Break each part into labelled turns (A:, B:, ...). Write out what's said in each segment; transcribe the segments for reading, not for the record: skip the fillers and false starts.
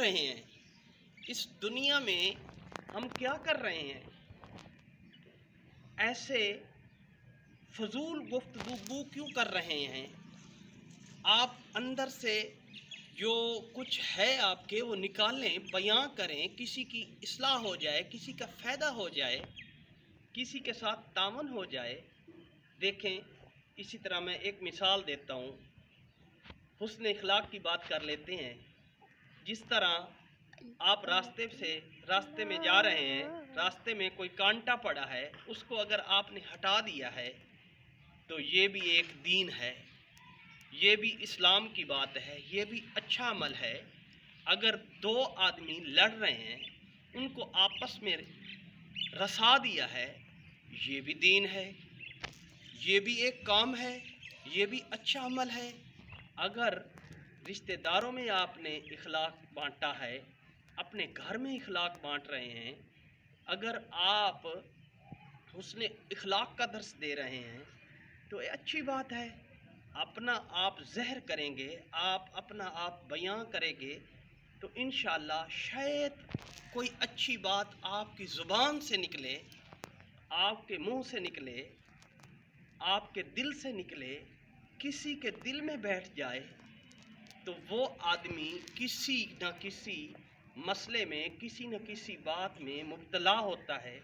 A: رہے ہیں؟ اس دنیا میں ہم کیا کر رہے ہیں؟ ایسے فضول گفتگو کیوں کر رہے ہیں؟ آپ اندر سے جو کچھ ہے آپ کے وہ نکالیں، بیان کریں، کسی کی اصلاح ہو جائے، کسی کا فائدہ ہو جائے، کسی کے ساتھ تعاون ہو جائے۔ دیکھیں، اسی طرح میں ایک مثال دیتا ہوں، حسن اخلاق کی بات کر لیتے ہیں۔ جس طرح آپ راستے میں جا رہے ہیں، راستے میں کوئی کانٹا پڑا ہے، اس کو اگر آپ نے ہٹا دیا ہے تو یہ بھی ایک دین ہے، یہ بھی اسلام کی بات ہے، یہ بھی اچھا عمل ہے۔ اگر دو آدمی لڑ رہے ہیں، ان کو آپس میں رسا دیا ہے، یہ بھی دین ہے، یہ بھی ایک کام ہے، یہ بھی اچھا عمل ہے۔ اگر رشتہ داروں میں آپ نے اخلاق بانٹا ہے، اپنے گھر میں اخلاق بانٹ رہے ہیں، اگر آپ حسن اخلاق کا درس دے رہے ہیں تو یہ اچھی بات ہے۔ اپنا آپ زہر کریں گے، آپ اپنا آپ بیان کریں گے تو انشاءاللہ شاید کوئی اچھی بات آپ کی زبان سے نکلے، آپ کے منہ سے نکلے، آپ کے دل سے نکلے، کسی کے دل میں بیٹھ جائے تو وہ آدمی کسی نہ کسی مسئلے میں، کسی نہ کسی بات میں مبتلا ہوتا ہے،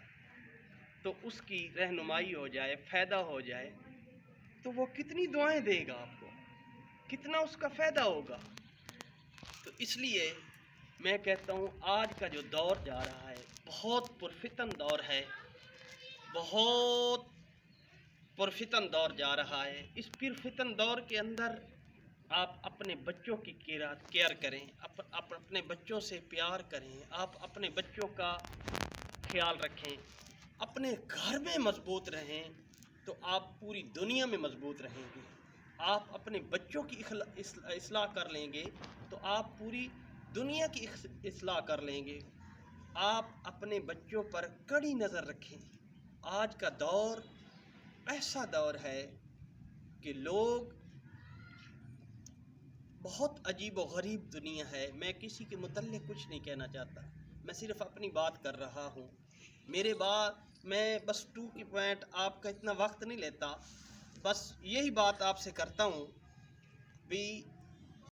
A: تو اس کی رہنمائی ہو جائے، فائدہ ہو جائے تو وہ کتنی دعائیں دے گا آپ کو، کتنا اس کا فائدہ ہوگا۔ تو اس لیے میں کہتا ہوں آج کا جو دور جا رہا ہے بہت پرفتن دور ہے، بہت پرفتن دور جا رہا ہے۔ اس پرفتن دور کے اندر آپ اپنے بچوں کی کیئر کریں، اپنے بچوں سے پیار کریں، آپ اپنے بچوں کا خیال رکھیں، اپنے گھر میں مضبوط رہیں تو آپ پوری دنیا میں مضبوط رہیں گے۔ آپ اپنے بچوں کی اصلاح کر لیں گے تو آپ پوری دنیا کی اصلاح کر لیں گے۔ آپ اپنے بچوں پر کڑی نظر رکھیں۔ آج کا دور ایسا دور ہے کہ لوگ بہت عجیب و غریب دنیا ہے۔ میں کسی کے متعلق کچھ نہیں کہنا چاہتا، میں صرف اپنی بات کر رہا ہوں۔ میں بس ٹو کی پوائنٹ، آپ کا اتنا وقت نہیں لیتا، بس یہی بات آپ سے کرتا ہوں بھی